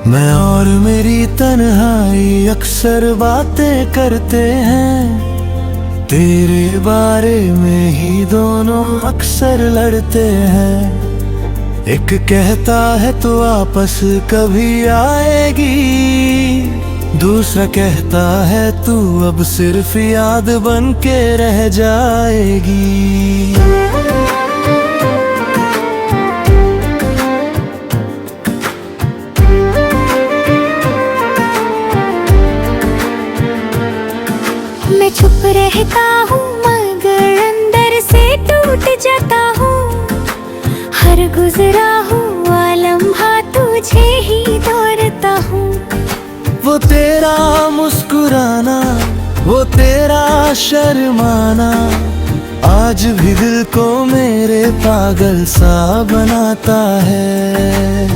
मैं और मेरी तन्हाई अक्सर बातें करते हैं, तेरे बारे में ही दोनों अक्सर लड़ते हैं। एक कहता है तो आपस कभी आएगी, दूसरा कहता है तू अब सिर्फ याद बन के रह जाएगी। मैं चुप रहता हूँ मगर अंदर से टूट जाता हूँ। हर गुजरा हुआ लम्हा तुझे ही दौड़ता हूँ। वो तेरा मुस्कुराना, वो तेरा शर्माना आज भी दिल को मेरे पागल सा बनाता है।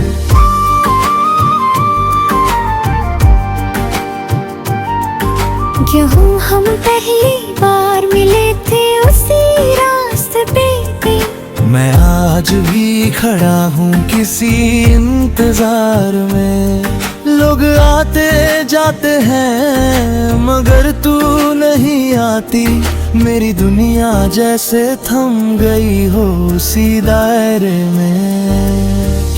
क्यों हम पहली बार मिले थे उसी रास्ते पे, मैं आज भी खड़ा हूँ किसी इंतजार में। लोग आते जाते हैं मगर तू नहीं आती, मेरी दुनिया जैसे थम गई हो उसी दायरे में।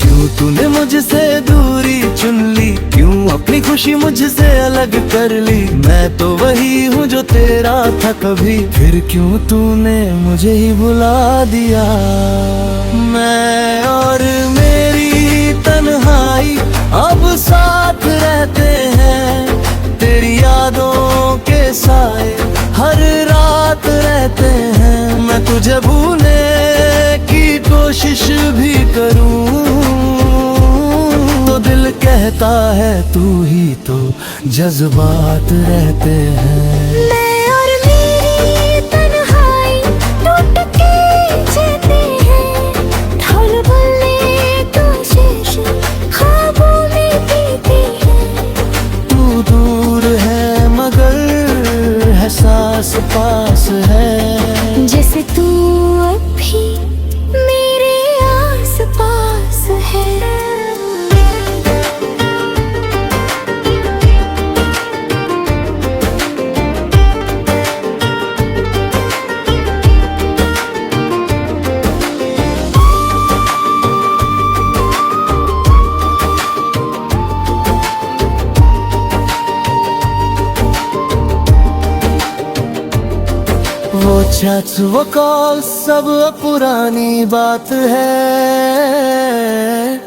क्यों तूने मुझसे दूरी चुन ली, क्यों अपनी खुशी मुझसे अलग कर ली। मैं तो वही हूँ जो तेरा था कभी, फिर क्यों तूने मुझे ही भुला दिया। मैं और मेरी तन्हाई अब साथ रहते हैं, तेरी यादों के साए हर रात रहते हैं। मैं तुझे भूलने की कोशिश भी करूं तो दिल कहता है तू ही तो जज्बात रहते हैं। मैं और मेरी तन्हाई टूट के जीते हैं, ढोल बोलने कोशिश ख्वाबों में पीते हैं। तू दूर है मगर एहसास पास है, जैसे तू अभी मेरे आस पास है। वो चैट्स वो कॉल सब पुरानी बात है,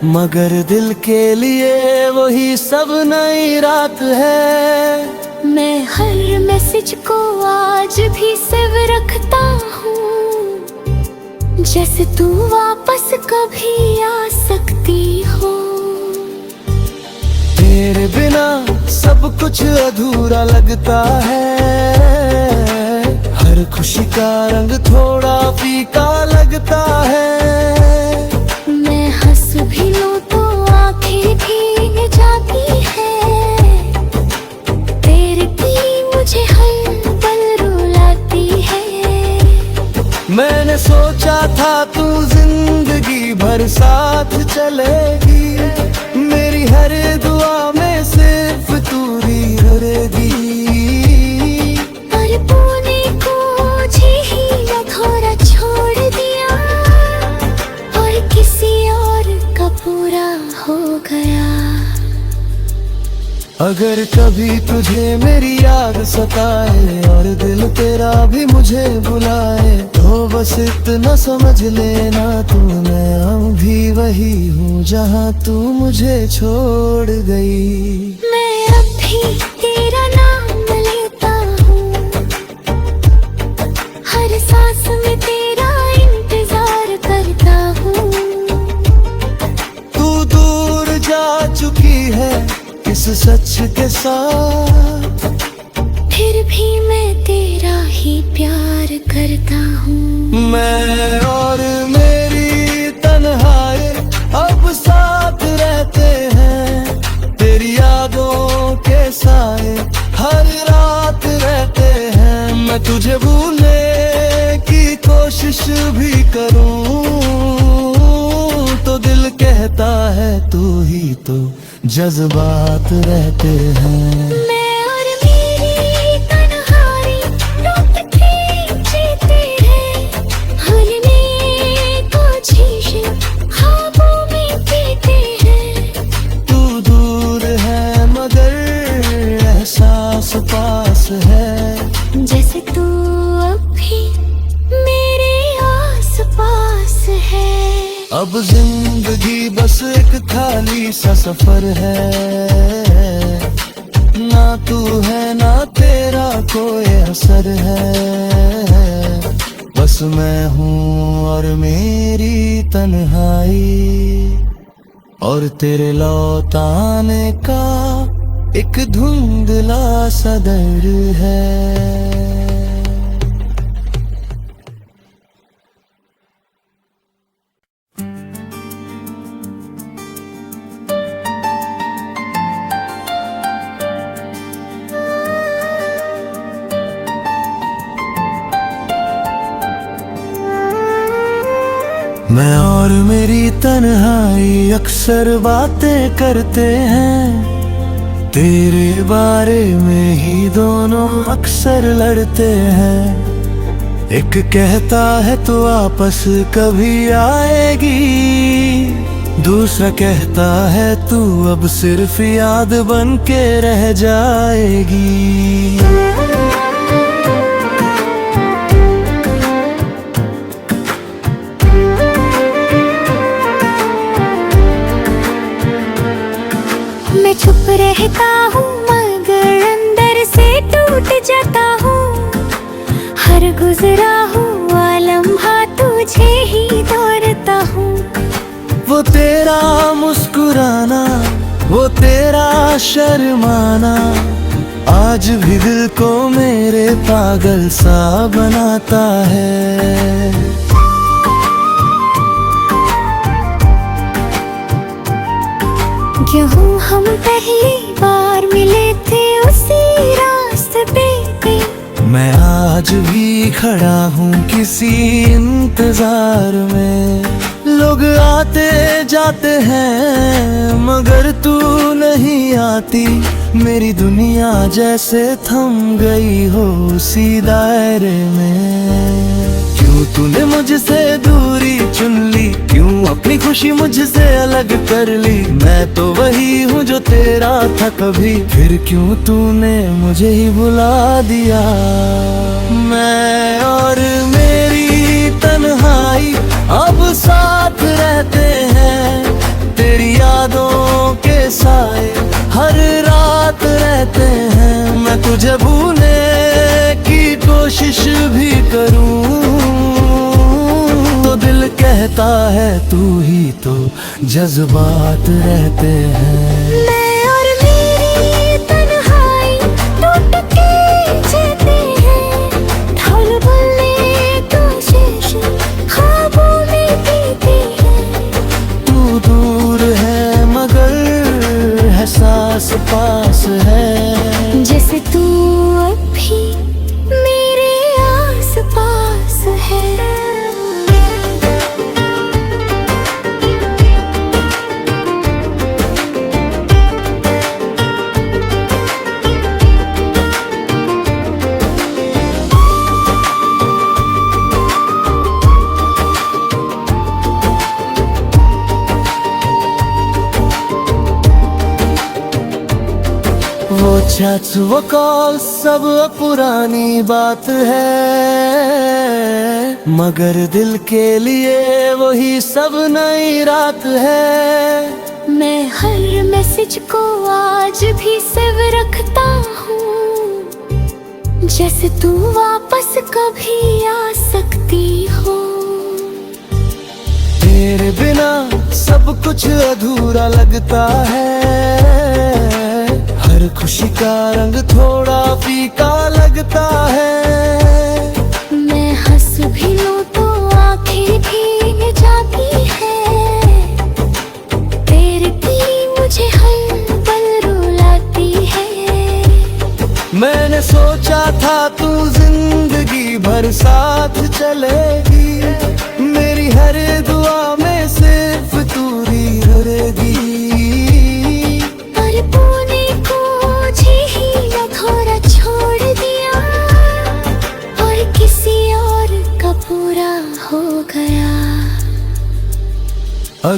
मगर दिल के लिए वही सब नई रात है। मैं हर मैसेज को आज भी सेव रखता हूँ, जैसे तू वापस कभी आ सकती हो। तेरे बिना सब कुछ अधूरा लगता है, हर खुशी का रंग थोड़ा फीका लगता है। मैं हंस भी लूं तो आंखें भीग जाती है, तेरे की मुझे हर पल रुलाती है। मैंने सोचा था तू जिंदगी भर साथ चलेगी, मेरी हर दुआ में सिर्फ तू ही रहेगी। अगर कभी तुझे मेरी याद सताए और दिल तेरा भी मुझे बुलाए, तो बस इतना समझ लेना तू मैं भी वही हूँ जहाँ तू मुझे छोड़ गई। मैं अब भी तेरा नाम लेता हूँ, हर सांस में तेरा इंतजार करता हूँ। तू दूर जा चुकी है इस सच के साथ, फिर भी मैं तेरा ही प्यार करता हूँ। मैं और मेरी तन्हाई अब साथ रहते हैं, तेरी यादों के साए हर रात रहते हैं। मैं तुझे भूलने की कोशिश भी करूं तो दिल कहता है तू ही तो जज्बात रहते हैं। मैं और मेरी तन्हाई रुक के जीते हैं, हरने को शीशे ख्वाबों में पीते हैं। तू दूर है मगर एहसास पास है, जैसे तू अभी मेरे आस पास है। अब जिंदगी बस एक खाली सा सफर है, ना तू है ना तेरा कोई असर है। बस मैं हूँ और मेरी तन्हाई, और तेरे लौटाने का एक धुंधला सा डर है। मैं और मेरी तन्हाई अक्सर बातें करते हैं, तेरे बारे में ही दोनों अक्सर लड़ते हैं। एक कहता है तू वापस कभी आएगी, दूसरा कहता है तू अब सिर्फ याद बन के रह जाएगी। मैं चुप रहता हूँ मगर अंदर से टूट जाता हूँ, हर गुजरा हुआ लम्हा तुझे ही दौड़ता हूँ। वो तेरा मुस्कुराना, वो तेरा शर्माना, आज भी दिल को मेरे पागल सा बनाता है। क्यों हम पहली बार मिले थे उसी रास्ते पे, मैं आज भी खड़ा हूँ किसी इंतजार में। लोग आते जाते हैं मगर तू नहीं आती, मेरी दुनिया जैसे थम गई हो उसी दायरे में। क्यों तूने मुझसे दूरी चुन ली, क्यों अपनी खुशी मुझसे अलग कर ली। मैं तो वही हूँ जो तेरा था कभी, फिर क्यों तूने मुझे ही भुला दिया। मैं और मेरी तन्हाई अब साथ रहते हैं, तेरी यादों के साए हर रात रहते हैं। मैं तुझे भूलने की कोशिश भी करूं तो दिल कहता है तू ही तो जज्बात रहते हैं। मैं और मेरी तन्हाई टूट के जीते हैं, ढोल बोले तो शीशे ख्वाबों में पीते हैं। तू दूर है मगर एहसास पास है, जैसे तू अभी मेरे आस पास है। वो चैट्स वो कॉल सब पुरानी बात है, मगर दिल के लिए वही सब नई रात है। मैं हर मैसेज को आज भी सेव रखता हूँ, जैसे तू वापस कभी आ सकती हो। तेरे बिना सब कुछ अधूरा लगता है, हर खुशी का रंग थोड़ा फीका लगता है। मैं हंस भी लूं तो आंखें भीग जाती है, तेरे की मुझे हर पल रुलाती है। मैंने सोचा था तू जिंदगी भर साथ चलेगी, मेरी हर दुआ में सिर्फ तू ही रहेगी।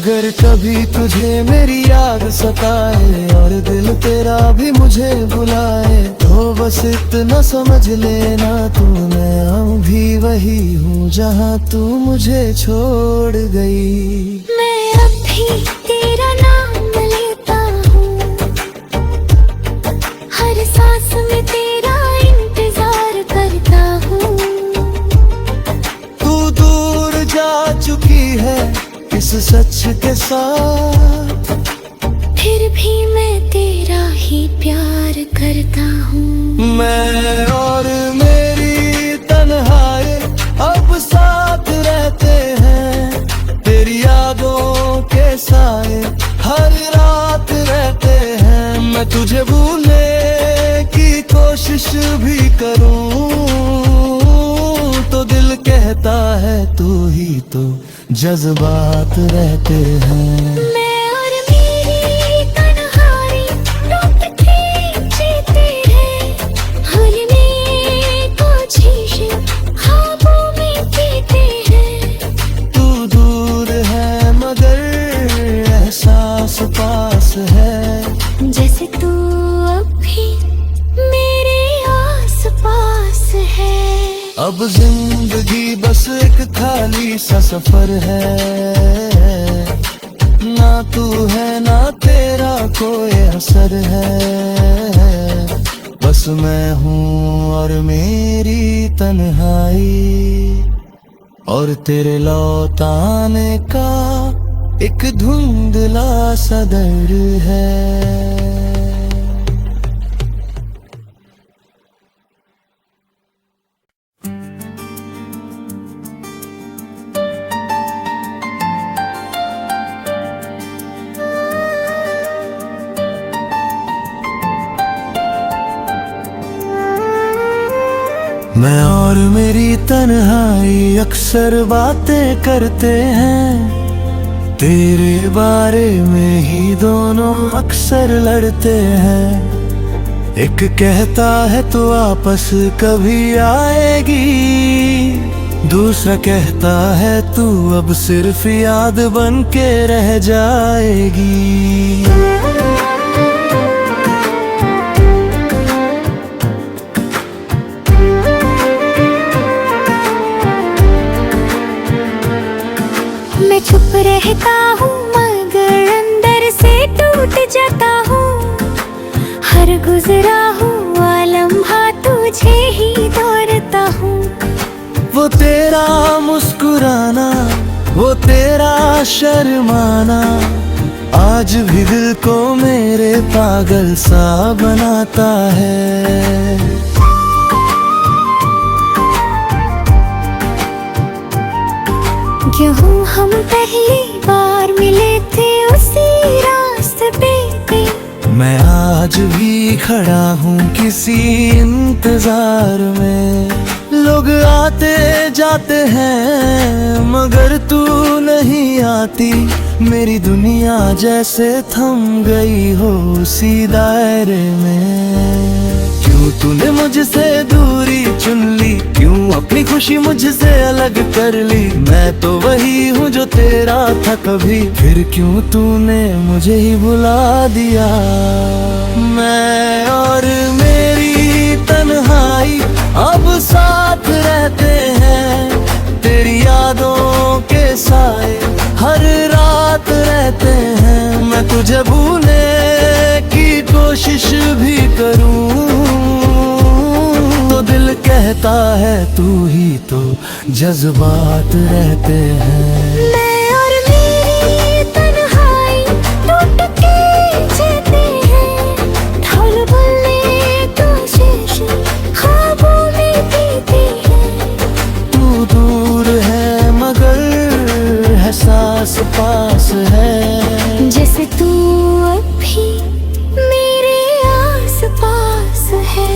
अगर कभी तुझे मेरी याद सताए और दिल तेरा भी मुझे बुलाए, तो बस इतना समझ लेना तू मैं भी वही हूँ जहाँ तू मुझे छोड़ गई। मैं अब भी तेरा नाम लेता हूँ, हर सांस में तेरा इंतजार करता हूँ। तू दूर जा चुकी है इस सच के साथ, फिर भी मैं तेरा ही प्यार करता हूँ। मैं और मेरी तन्हाई अब साथ रहते हैं, तेरी यादों के साए हर रात रहते हैं। मैं तुझे भूलने की कोशिश भी करूं तो दिल कहता है तू ही तो जज्बात रहते हैं। मैं और मेरी तन्हाई टूट के जीते हैं, भूलने को शीशे ख्वाबों में पीते हैं। तू दूर है मगर एहसास पास है, जैसे तू अब भी मेरे आस पास है। अब जिंदगी बस एक खाली सा सफर है, ना तू है ना तेरा कोई असर है। बस मैं हूँ और मेरी तन्हाई, और तेरे लौटाने का एक धुंधला सा दर्द है। मैं और मेरी तन्हाई अक्सर बातें करते हैं, तेरे बारे में ही दोनों अक्सर लड़ते हैं। एक कहता है तू वापस कभी आएगी, दूसरा कहता है तू अब सिर्फ याद बन के रह जाएगी। मैं चुप रहता हूँ मगर अंदर से टूट जाता हूँ, हर गुजरा हुआ लम्हा तुझे ही दौड़ता हूँ। वो तेरा मुस्कुराना, वो तेरा शर्माना आज भी दिल को मेरे पागल सा बनाता है। क्यों हम पहली बार मिले थे उसी रास्ते पे, मैं आज भी खड़ा हूँ किसी इंतजार में। लोग आते जाते हैं मगर तू नहीं आती, मेरी दुनिया जैसे थम गई हो उसी दायरे में। क्यों तूने मुझसे दूरी चुन ली, क्यों अपनी खुशी मुझसे अलग कर ली। मैं तो वही हूँ जो तेरा था कभी, फिर क्यों तूने मुझे ही भुला दिया। मैं और मेरी तन्हाई अब साथ रहते हैं, तेरी यादों के साए हर रात रहते हैं। मैं तुझे भूलने की कोशिश भी करूं तो दिल कहता है तू ही तो जज्बात रहते हैं। मैं और मेरी तन्हाई टूट के जीते हैं, ढोल बोलने को शीशे ख्वाबों में पीते हैं। तू दूर है मगर एहसास पास है, जैसे तू अब भी मेरे आस पास है।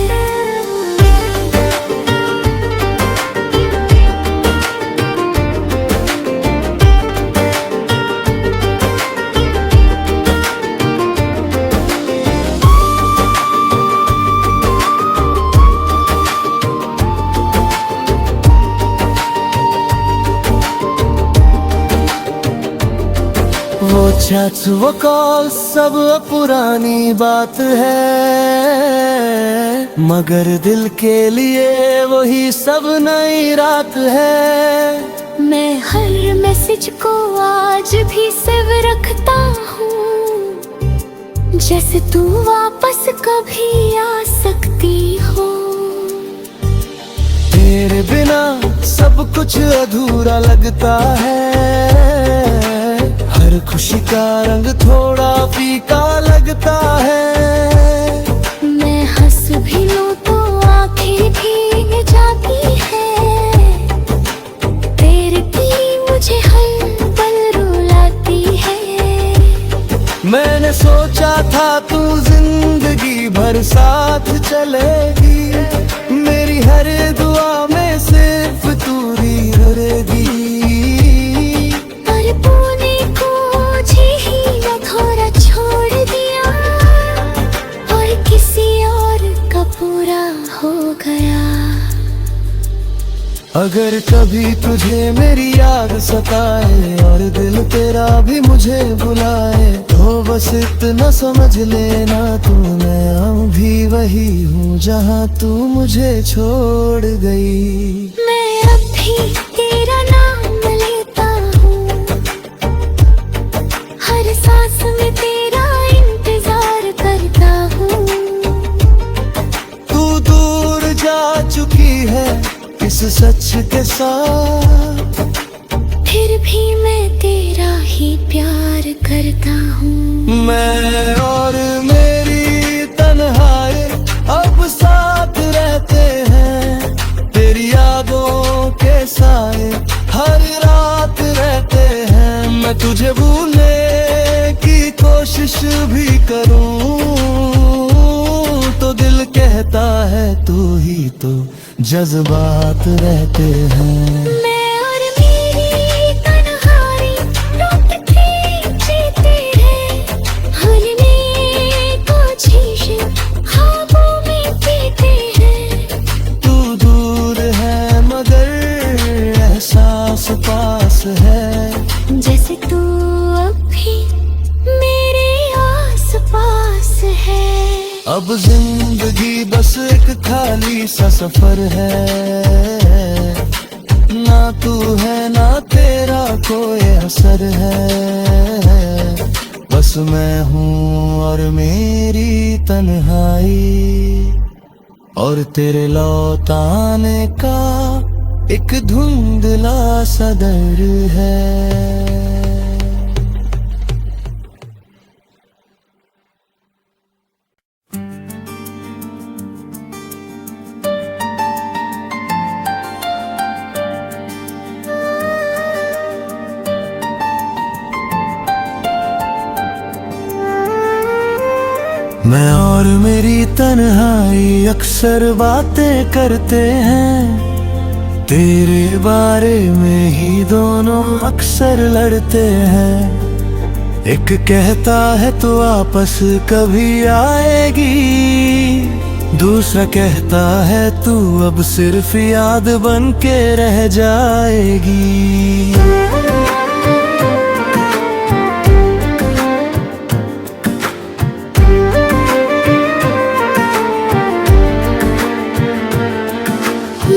चैट्स वो कॉल सब पुरानी बात है, मगर दिल के लिए वही सब नई रात है। मैं हर मैसेज को आज भी सेव रखता हूँ, जैसे तू वापस कभी आ सकती हो। तेरे बिना सब कुछ अधूरा लगता है, हर खुशी का रंग थोड़ा फीका लगता है। मैं हंस भी लूं तो आंखें भीग जाती है, तेरे की मुझे हर पल रुलाती है। मैंने सोचा था तू जिंदगी भर साथ चलेगी, मेरी हर दुआ में सिर्फ तू ही रहेगी। पर तूने मुझे ही अधूरा छोड़ दिया, और किसी और का पूरा हो गया। अगर कभी तुझे मेरी याद सताए और दिल तेरा भी मुझे बुलाए, तो बस इतना समझ लेना तू मैं भी वही हूँ जहाँ तू मुझे छोड़ गई। मैं अब भी तेरा नाम लेता हूँ, हर सांस में तेरा इंतजार करता हूँ। तू दूर जा चुकी है इस सच के साथ, फिर भी मैं तेरा ही प्यार करता हूँ। मैं और मेरी तन्हाई अब साथ रहते हैं, तेरी यादों के साए हर रात रहते हैं। मैं तुझे भूलने की कोशिश भी करूं तो दिल कहता है तू ही तो जज्बात रहते हैं। मैं और मेरी तन्हाई रोकते जीते हैं, भूलने को शीशे ख्वाबों में पीते हैं। तू दूर है मगर एहसास पास है, जैसे तू अब भी मेरे आस पास है। अब जिंदगी बस एक खाली सा सफर है, ना तू है ना तेरा कोई असर है। बस मैं हूँ और मेरी तन्हाई, और तेरे लौटाने का एक धुंधला सा डर है। मैं और मेरी तन्हाई अक्सर बातें करते हैं, तेरे बारे में ही दोनों अक्सर लड़ते हैं। एक कहता है तू वापस कभी आएगी, दूसरा कहता है तू अब सिर्फ याद बन के रह जाएगी।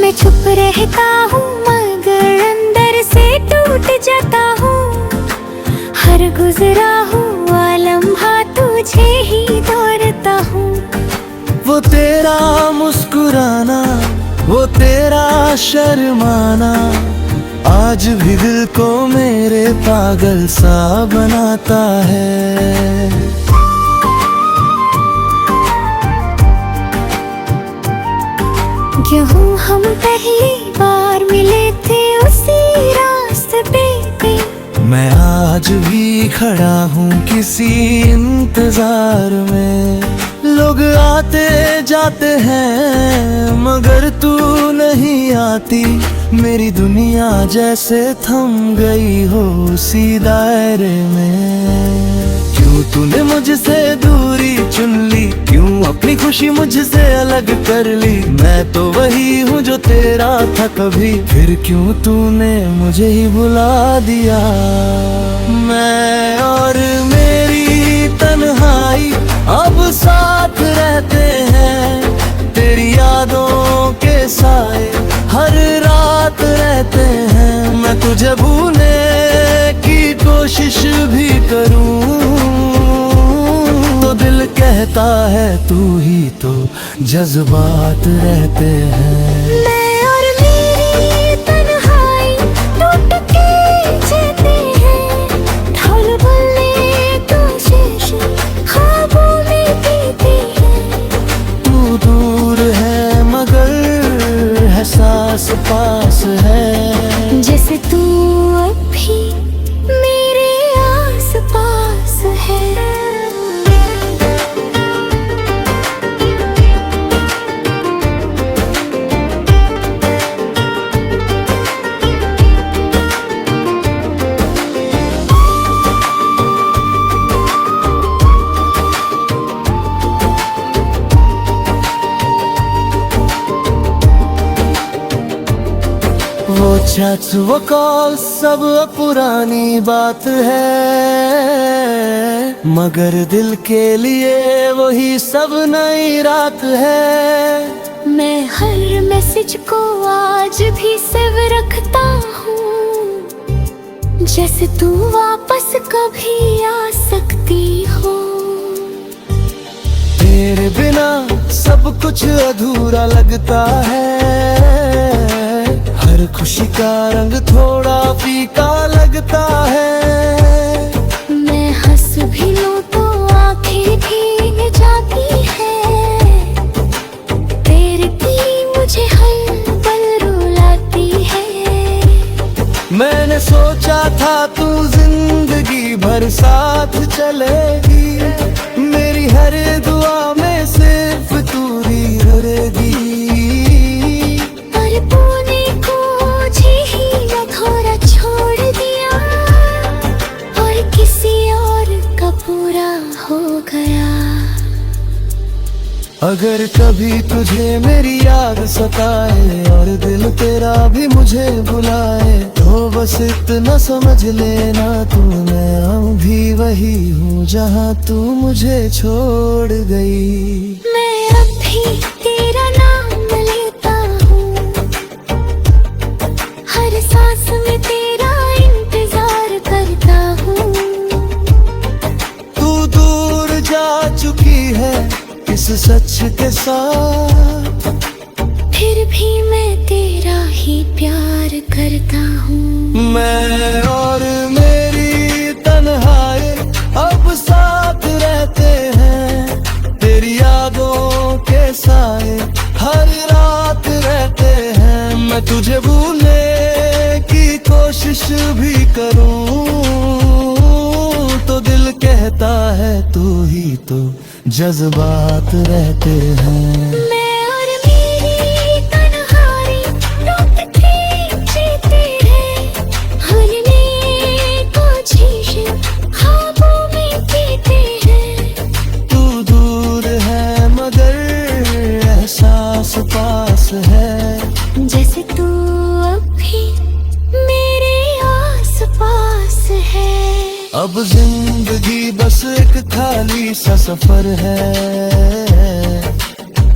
मैं चुप रहता हूँ मगर अंदर से टूट जाता हूँ, हर गुजरा हुआ लम्हा तुझे ही दौड़ता हूँ। वो तेरा मुस्कुराना, वो तेरा शर्माना, आज भी दिल को मेरे पागल सा बनाता है। क्यों हम पहली बार मिले थे उसी रास्ते पे, मैं आज भी खड़ा हूँ किसी इंतजार में। लोग आते जाते हैं मगर तू नहीं आती, मेरी दुनिया जैसे थम गई हो उसी दायरे में। क्यों तूने मुझसे दूरी चुन ली, क्यों अपनी खुशी मुझसे अलग कर ली। मैं तो वही हूँ जो तेरा था कभी, फिर क्यों तूने मुझे ही भुला दिया। मैं और मेरी तन्हाई अब साथ रहते हैं, तेरी यादों के साए हर रात रहते हैं। मैं तुझे भूलने की कोशिश भी करूं तो दिल कहता है तू ही तो जज्बात रहते हैं। मैं और मेरी तन्हाई टूट के जीते हैं, ढोल बोले कोशिश ख्वाबों में पीते हैं। तू दूर है मगर एहसास पास है, जैसे तू अब भी मेरे आस पास है। वो चैट्स वो कॉल सब पुरानी बात है, मगर दिल के लिए वही सब नई रात है। मैं हर मैसेज को आज भी सेव रखता हूँ, जैसे तू वापस कभी आ सकती हो। तेरे बिना सब कुछ अधूरा लगता है, हर खुशी का रंग थोड़ा फीका लगता है। मैं हंस भी लूं तो आंखें भीग जाती है, तेरे की मुझे हर पल रुलाती है। मैंने सोचा था तू जिंदगी भर साथ चलेगी, मेरी हर दुआ में सिर्फ तू ही रहेगी। पर तूने मुझे ही अधूरा छोड़ दिया, और किसी और का पूरा हो गया। अगर कभी तुझे मेरी याद सताए और दिल तेरा भी मुझे बुलाए, तो बस इतना समझ लेना तू मैं भी वही हूँ जहाँ तू मुझे छोड़ गई। मैं अब भी तेरा नाम लेता हूँ, हर सांस में तेरा इंतजार करता हूँ। तू दूर जा चुकी है इस सच के साथ, फिर भी मैं तेरा ही प्यार करता हूँ। मैं और मेरी तन्हाई अब साथ रहते हैं, तेरी यादों के साए हर रात रहते हैं। मैं तुझे भूलने की कोशिश भी करूं तो दिल कहता है तू ही तो जज्बात रहते हैं। मैं और मेरी तन्हाई टूट के जीते हैं, भूलने कोशिश ख्वाबों में पीते हैं। तू दूर है मगर एहसास पास है, जैसे तू अब भी मेरे आस पास है। अब जिंदगी बस एक खाली सा सफर है,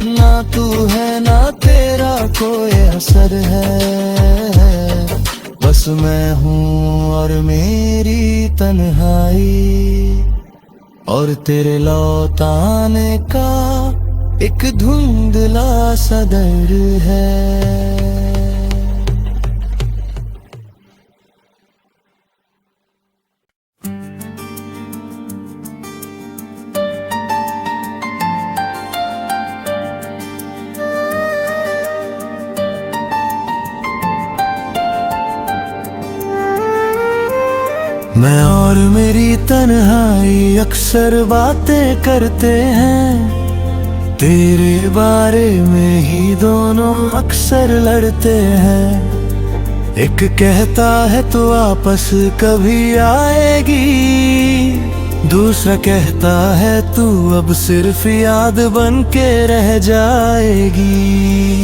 ना तू है ना तेरा कोई असर है। बस मैं हूँ और मेरी तन्हाई, और तेरे लौट आने का एक धुंधला सा डर है। मैं और मेरी तन्हाई अक्सर बातें करते हैं, तेरे बारे में ही दोनों अक्सर लड़ते हैं। एक कहता है तू वापस कभी आएगी, दूसरा कहता है तू अब सिर्फ याद बन के रह जाएगी।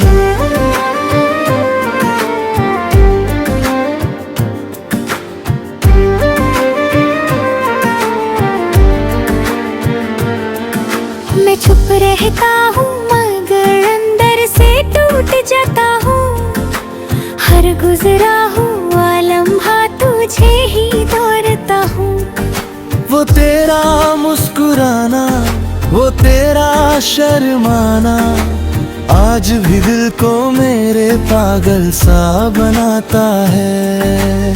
मैं चुप रहता हूँ मगर अंदर से टूट जाता हूँ। हर गुजरा हुआ लम्हा तुझे ही दौड़ता हूँ। वो तेरा मुस्कुराना, वो तेरा शर्माना आज भी दिल को मेरे पागल सा बनाता है।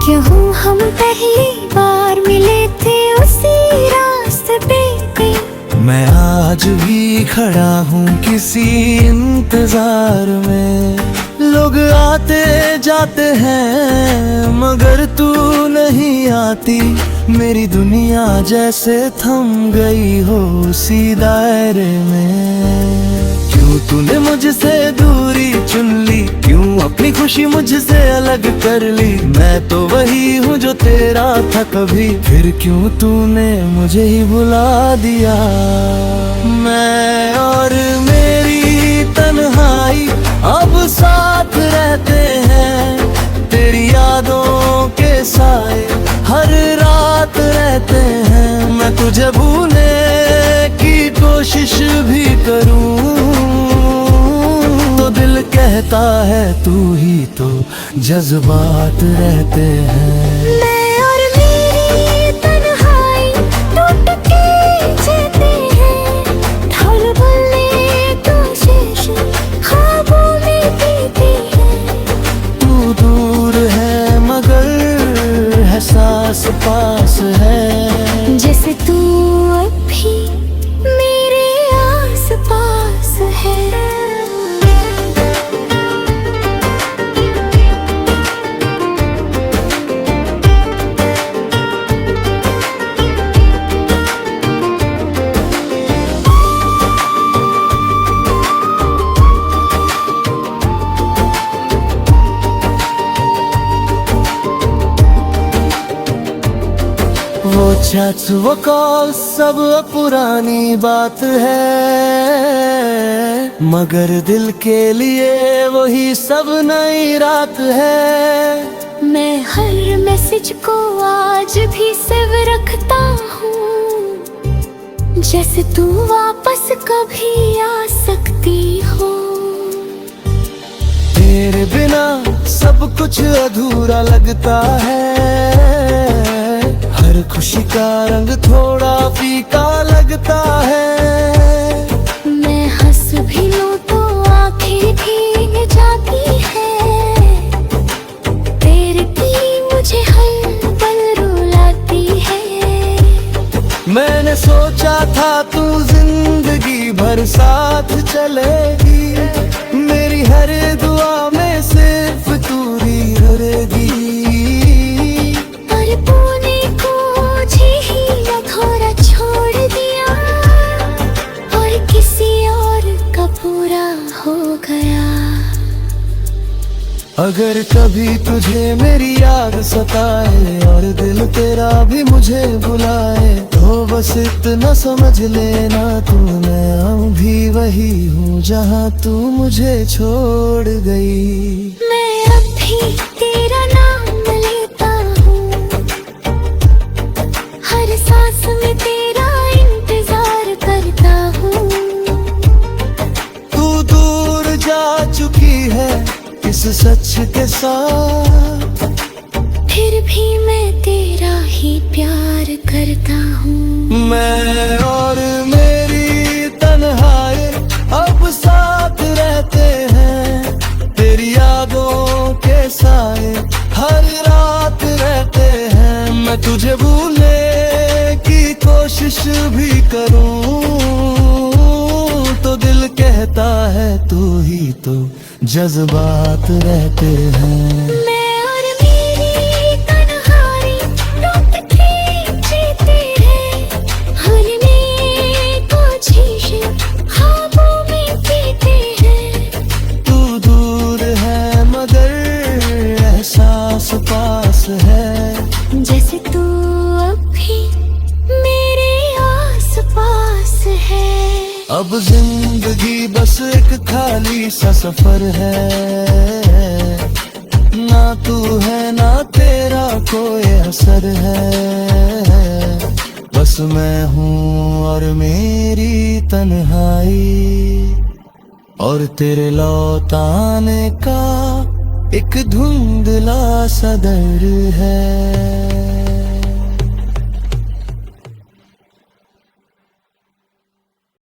क्यों हम पहली बार मिले थे उसी रास्ते पे। मैं आज भी खड़ा हूँ किसी इंतजार में। लोग आते जाते हैं मगर तू नहीं आती। मेरी दुनिया जैसे थम गई हो उसी दायरे में। क्यों तूने मुझसे दूरी चुन ली, क्यों अपनी खुशी मुझसे अलग कर ली। मैं तो वही हूँ जो तेरा था कभी, फिर क्यों तूने मुझे ही भुला दिया। मैं और मेरी तन्हाई अब साथ रहते हैं। तेरी यादों के साए हर रात रहते हैं। मैं तुझे भूलने की कोशिश भी करूं तो दिल कहता है तू ही तो जज्बात रहते हैं। मैं और मेरी तन्हाई टूट के जीते हैं। ढोल बोले कोशिश ख्वाबों में पीते हैं। तू दूर है मगर एहसास पास है। जैसे तू अभी मेरे आस पास है। वो चैट्स वो कॉल सब पुरानी बात है, मगर दिल के लिए वही सब नई रात है। मैं हर मैसेज को आज भी सेव रखता हूँ, जैसे तू वापस कभी आ सकती हो। तेरे बिना सब कुछ अधूरा लगता है। हर खुशी का रंग थोड़ा फीका लगता है। मैं हंस भी लूं तो आंखें भीग जाती है। तेरे की मुझे हर पल रुलाती है। मैंने सोचा था तू जिंदगी भर साथ चलेगी। मेरी हर दुआ में सिर्फ तू ही रहेगी। पर तूने मुझे ही अधूरा छोड़ दिया, और किसी और का पूरा हो गया। अगर कभी तुझे मेरी याद सताए और दिल तेरा भी मुझे बुलाए, तो बस इतना समझ लेना तू मैं भी वही हूँ जहाँ तू मुझे छोड़ गई। मैं अब भी तेरा नाम लेता हूँ, हर सांस में तेरा इंतजार करता हूँ। तू दूर जा चुकी है इस सच के साथ, फिर भी मैं तेरा ही प्यार करता हूँ। मैं और मेरी तन्हाई अब साथ रहते हैं। तेरी यादों के साए हर रात रहते हैं। मैं तुझे भूलने की कोशिश भी करूं तो दिल कहता है तू ही तो जज्बात रहते हैं। मैं और मेरी तन्हाई टूट के जीते हैं। भूलने कोशिश ख्वाबों में पीते हैं। तू दूर है मगर आस पास है, जैसे तू अभी मेरे आस पास है। अब जिंदगी बस एक खाली सा सफर है, ना तू है ना तेरा कोई असर है, बस मैं हूँ और मेरी तन्हाई, और तेरे लौटाने का एक धुंधला सा डर है।